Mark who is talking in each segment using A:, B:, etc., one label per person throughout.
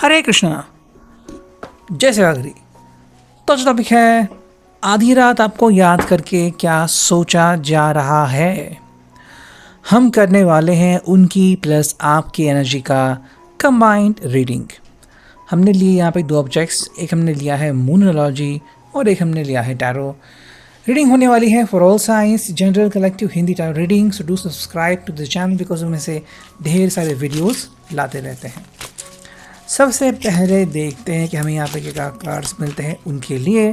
A: हरे कृष्णा, जय सेवागरी। तो जो टॉपिक है, आधी रात आपको याद करके क्या सोचा जा रहा है। हम करने वाले हैं उनकी प्लस आपकी एनर्जी का कंबाइंड रीडिंग। हमने लिए यहाँ पे दो ऑब्जेक्ट्स, एक हमने लिया है मूनोलॉजी और एक हमने लिया है टैरो। रीडिंग होने वाली है for all science general collective Hindi tarot reading. So do subscribe to the channel because उनमें से ढेर सारे वीडियोस लाते रहते हैं। सबसे पहले देखते हैं कि हमें यहाँ पे क्या कार्ड्स मिलते हैं उनके लिए।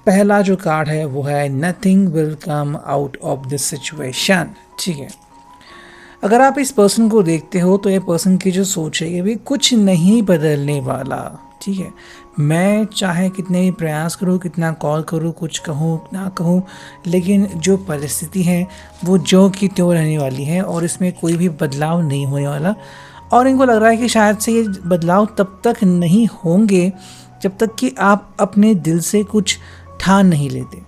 A: पहला जो कार्ड है वो है nothing will come out of this situation. ठीक है, अगर आप इस पर्सन को देखते हो तो ये पर्सन की जो सोच है ये भी कुछ नहीं बदलने वाला। ठीक है, मैं चाहे कितने भी प्रयास करूँ, कितना कॉल करूँ, कुछ कहूँ ना कहूँ, लेकिन जो परिस्थिति है वो जो की त्यों रहने वाली है और इसमें कोई भी बदलाव नहीं होने वाला। और इनको लग रहा है कि शायद से ये बदलाव तब तक नहीं होंगे जब तक कि आप अपने दिल से कुछ ठान नहीं लेते।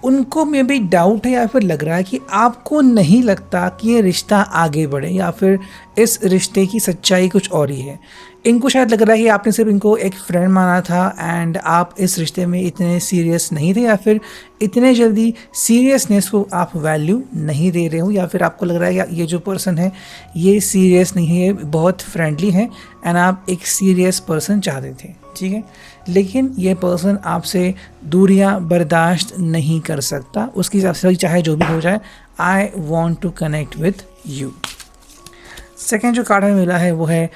A: उनको में भी डाउट है या फिर लग रहा है कि आपको नहीं लगता कि ये रिश्ता आगे बढ़े या फिर इस रिश्ते की सच्चाई कुछ और ही है। इनको शायद लग रहा है कि आपने सिर्फ इनको एक फ्रेंड माना था एंड आप इस रिश्ते में इतने सीरियस नहीं थे, या फिर इतने जल्दी सीरियसनेस को आप वैल्यू नहीं दे रहे हो, या फिर आपको लग रहा है कि ये जो पर्सन है ये सीरियस नहीं है, बहुत फ्रेंडली है एंड आप एक सीरियस पर्सन चाहते थे। ठीक है, लेकिन ये पर्सन आपसे दूरियां बर्दाश्त नहीं कर सकता। उसकी हिसाब से चाहे जो भी हो जाए, I want to connect with you. Second जो कार्ड हमें मिला है वो है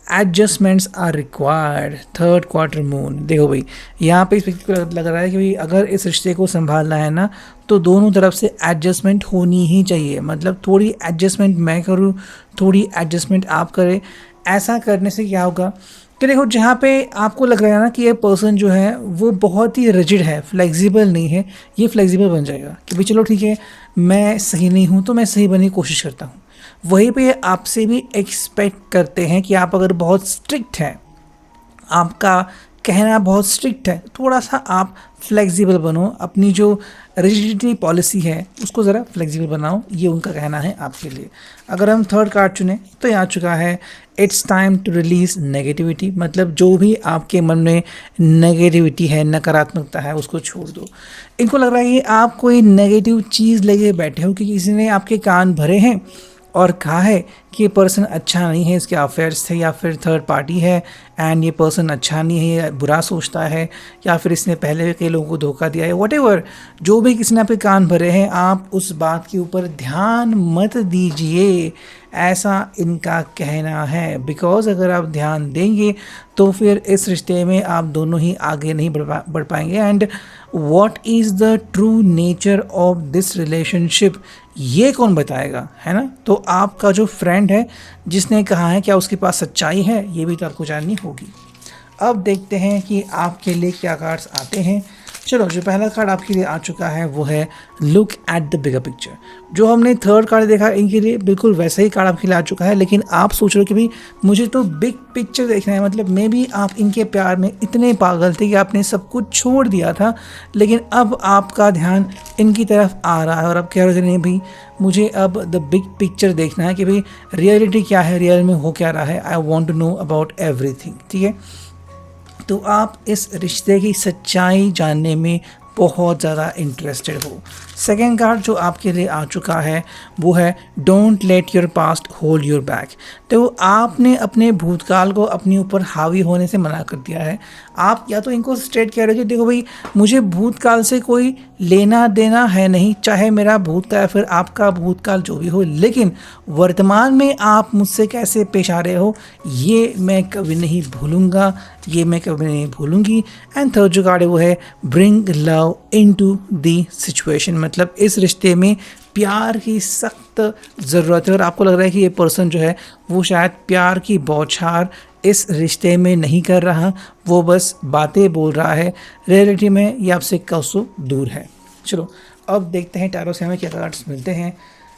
A: adjustments are required, third quarter moon. देखो भाई, यहाँ पे इस व्यक्ति को लग रहा है कि भाई अगर इस रिश्ते को संभालना है ना तो दोनों तरफ से एडजस्टमेंट होनी ही चाहिए। मतलब थोड़ी एडजस्टमेंट मैं करूँ, थोड़ी एडजस्टमेंट आप करें। ऐसा करने से क्या होगा कि देखो, जहाँ पे आपको लग रहा है ना कि ये पर्सन जो है वो बहुत ही रिजिड है, फ्लेक्सिबल नहीं है, ये फ्लेक्सिबल बन जाएगा कि भाई चलो ठीक है, मैं सही नहीं हूँ तो मैं सही बनने की कोशिश करता हूँ। वहीं पे आपसे भी एक्सपेक्ट करते हैं कि आप अगर बहुत स्ट्रिक्ट हैं, आपका कहना बहुत स्ट्रिक्ट है, थोड़ा सा आप फ्लेक्सिबल बनो, अपनी जो रिजिडिटी पॉलिसी है उसको ज़रा फ्लेक्सिबल बनाओ, ये उनका कहना है आपके लिए। अगर हम थर्ड कार्ड चुने तो यहाँ चुका है it's time to release negativity. मतलब जो भी आपके मन में नेगेटिविटी है, नकारात्मकता है, उसको छोड़ दो। इनको लग रहा है कि आप कोई नेगेटिव चीज़ लेके बैठे हो कि किसी ने आपके कान भरे हैं और कहा है कि ये पर्सन अच्छा नहीं है, इसके अफेयर्स थे, या फिर थर्ड पार्टी है एंड ये पर्सन अच्छा नहीं है या बुरा सोचता है, या फिर इसने पहले के लोगों को धोखा दिया है, व्हाटएवर जो भी किसी ने आपके कान भरे हैं, आप उस बात के ऊपर ध्यान मत दीजिए, ऐसा इनका कहना है। बिकॉज अगर आप ध्यान देंगे तो फिर इस रिश्ते में आप दोनों ही आगे नहीं बढ़ पाएंगे। And what is the true nature of this relationship, ये कौन बताएगा, है ना। तो आपका जो फ्रेंड है जिसने कहा है क्या उसके पास सच्चाई है, ये भी तो आपको जाननी होगी। अब देखते हैं कि आपके लिए क्या कार्ड्स आते हैं। चलो, जो पहला कार्ड आपके लिए आ चुका है वो है look at the bigger picture. जो हमने थर्ड कार्ड देखा इनके लिए बिल्कुल वैसा ही कार्ड आपके लिए आ चुका है, लेकिन आप सोच रहे हो कि भाई मुझे तो बिग पिक्चर देखना है। मतलब मे भी आप इनके प्यार में इतने पागल थे कि आपने सब कुछ छोड़ दिया था, लेकिन अब आपका ध्यान इनकी तरफ आ रहा है और अब कह रहे थे नहीं भाई मुझे अब द बिग पिक्चर देखना है कि भाई रियलिटी क्या है, रियल में हो क्या रहा है, I want to know about everything. ठीक है, तो आप इस रिश्ते की सच्चाई जानने में बहुत ज़्यादा इंटरेस्टेड हो। सेकेंड कार्ड जो आपके लिए आ चुका है वो है don't let your past hold your back. तो आपने अपने भूतकाल को अपने ऊपर हावी होने से मना कर दिया है। आप या तो इनको स्ट्रेट कह रहे हो कि देखो भाई मुझे भूतकाल से कोई लेना देना है नहीं, चाहे मेरा भूतकाल या फिर आपका भूतकाल जो भी हो, लेकिन वर्तमान में आप मुझसे कैसे पेश आ रहे हो ये मैं कभी नहीं भूलूंगा, ये मैं कभी नहीं भूलूंगी। एंड थर्ड जो कार्ड है वो है bring love into the situation. मतलब इस रिश्ते में प्यार की सख्त ज़रूरत है और आपको लग रहा है कि ये पर्सन जो है वो शायद प्यार की बौछार इस रिश्ते में नहीं कर रहा, वो बस बातें बोल रहा है, रियलिटी में ये आपसे कोसों दूर है। चलो, अब देखते हैं टैरो से हमें क्या कार्ड्स मिलते हैं।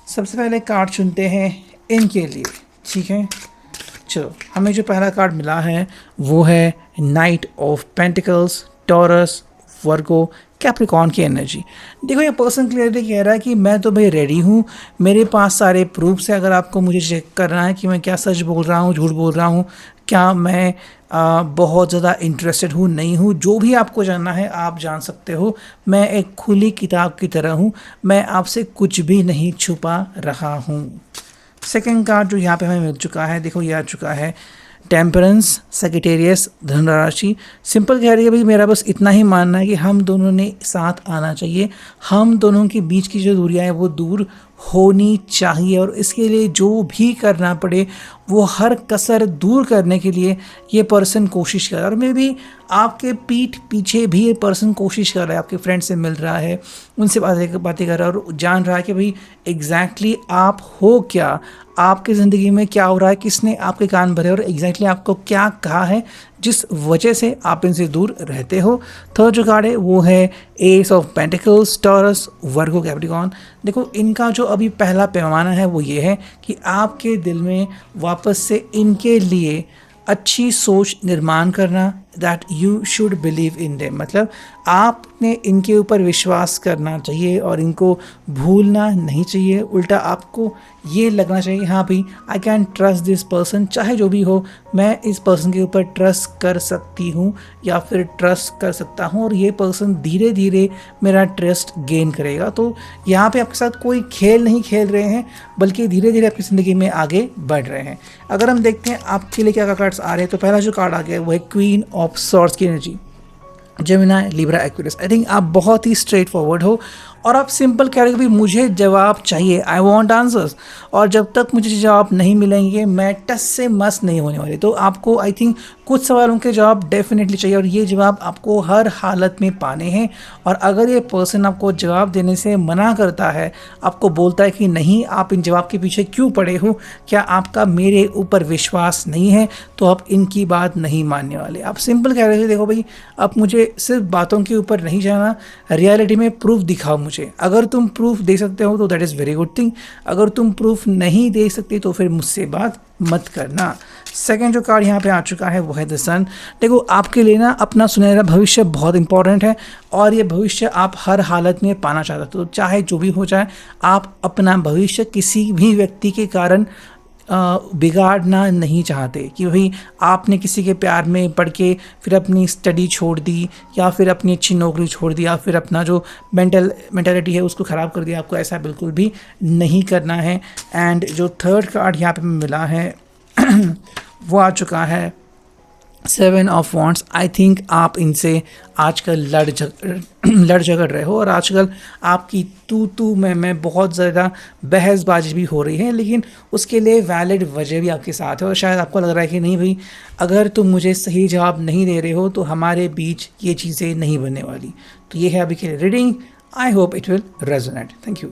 A: सबसे पहले कार्ड चुनते हैं इनके लिए। ठीक है, चलो, हमें जो पहला कार्ड मिला है वो है night of pentacles, taurus, Virgo, Capricorn की एनर्जी। देखो, ये पर्सन क्लियरली कह रहा है कि मैं तो भाई रेडी हूँ, मेरे पास सारे प्रूफ्स है। अगर आपको मुझे चेक करना है कि मैं क्या सच बोल रहा हूँ, झूठ बोल रहा हूँ, क्या मैं बहुत ज़्यादा इंटरेस्टेड हूँ, नहीं हूँ। जो भी आपको जानना है आप जान सकते हो। मैं एक खुली किताब की तरह हूँ, मैं आपसे कुछ भी नहीं छुपा रहा हूँ। सेकंड कार्ड जो यहाँ पे हमें मिल चुका है, देखो ये आ चुका है टेम्परेंस, सेक्रेटेरियस, धनराशि। सिंपल कह रही है भाई, मेरा बस इतना ही मानना है कि हम दोनों ने साथ आना चाहिए, हम दोनों के बीच की जो दूरियां हैं वो दूर होनी चाहिए, और इसके लिए जो भी करना पड़े वो हर कसर दूर करने के लिए ये पर्सन कोशिश कर रहा है। और मे भी आपके पीठ पीछे भी ये पर्सन कोशिश कर रहा है, आपके फ्रेंड से मिल रहा है, उनसे बातें कर रहा है, और जान रहा है कि भाई एग्जैक्टली आप हो क्या, आपकी ज़िंदगी में क्या हो रहा है, किसने आपके कान भरे और एग्जैक्टली आपको क्या कहा है जिस वजह से आप इनसे दूर रहते हो। थर्ड जो कार्ड है वो है S of pentacles, taurus, Virgo, Capricorn. देखो इनका जो अभी पहला पैमाना है वो ये है कि आपके दिल में वापस से इनके लिए अच्छी सोच निर्माण करना, that you should believe in them. मतलब आपने इनके ऊपर विश्वास करना चाहिए और इनको भूलना नहीं चाहिए। उल्टा आपको ये लगना चाहिए हाँ भाई I can trust this person, चाहे जो भी हो मैं इस पर्सन के ऊपर ट्रस्ट कर सकती हूँ या फिर ट्रस्ट कर सकता हूँ, और ये पर्सन धीरे धीरे मेरा ट्रस्ट गेन करेगा। तो यहाँ पे आपके साथ कोई खेल नहीं खेल रहे हैं, बल्कि धीरे धीरे आपकी ज़िंदगी में आगे बढ़ रहे हैं। अगर हम देखते हैं आपके लिए क्या क्या कार्ड्स आ रहे हैं, तो पहला जो कार्ड आ गया वो है क्वीन ऑफ सॉर्ड्स की energy, Gemini, Libra, Aquarius. I think आप बहुत ही स्ट्रेट फॉरवर्ड हो और आप सिंपल कह रहे हो कि मुझे जवाब चाहिए, आई वॉन्ट आंसर्स, और जब तक मुझे जवाब नहीं मिलेंगे मैं टस से मस नहीं होने वाली। तो आपको आई थिंक कुछ सवालों के जवाब डेफिनेटली चाहिए, और ये जवाब आपको हर हालत में पाने हैं। और अगर ये पर्सन आपको जवाब देने से मना करता है, आपको बोलता है कि नहीं आप इन जवाब के पीछे क्यों पड़े हो, क्या आपका मेरे ऊपर विश्वास नहीं है, तो आप इनकी बात नहीं मानने वाले। आप सिंपल कह रहे थे देखो भाई अब मुझे सिर्फ बातों के ऊपर नहीं जाना, रियलिटी में प्रूफ दिखाओ मुझे। अगर तुम प्रूफ दे सकते हो तो that is very good thing, अगर तुम प्रूफ नहीं दे सकते तो फिर मुझसे बात मत करना। सेकंड जो कार्ड यहाँ पे आ चुका है वो है द सन। देखो आपके लिए ना अपना सुनहरा भविष्य बहुत इंपॉर्टेंट है, और ये भविष्य आप हर हालत में पाना चाहते हो। तो चाहे जो भी हो जाए आप अपना भविष्य किसी भी व्यक्ति के कारण बिगाड़ना नहीं चाहते, कि भाई आपने किसी के प्यार में पड़ के फिर अपनी स्टडी छोड़ दी, या फिर अपनी अच्छी नौकरी छोड़ दी, या फिर अपना जो मेंटालिटी है उसको ख़राब कर दिया। आपको ऐसा बिल्कुल भी नहीं करना है। एंड जो थर्ड कार्ड यहाँ पे मिला है वो आ चुका है seven of wants. I think आप इनसे आजकल लड़ झगड़ रहे हो, और आजकल आपकी तू मैं बहुत ज़्यादा बहसबाजी भी हो रही है, लेकिन उसके लिए वैलिड वजह भी आपके साथ है। और शायद आपको लग रहा है कि नहीं भाई अगर तुम मुझे सही जवाब नहीं दे रहे हो तो हमारे बीच ये चीज़ें नहीं बनने वाली। तो ये है अभी के लिए reading. I hope it will resonate. Thank you.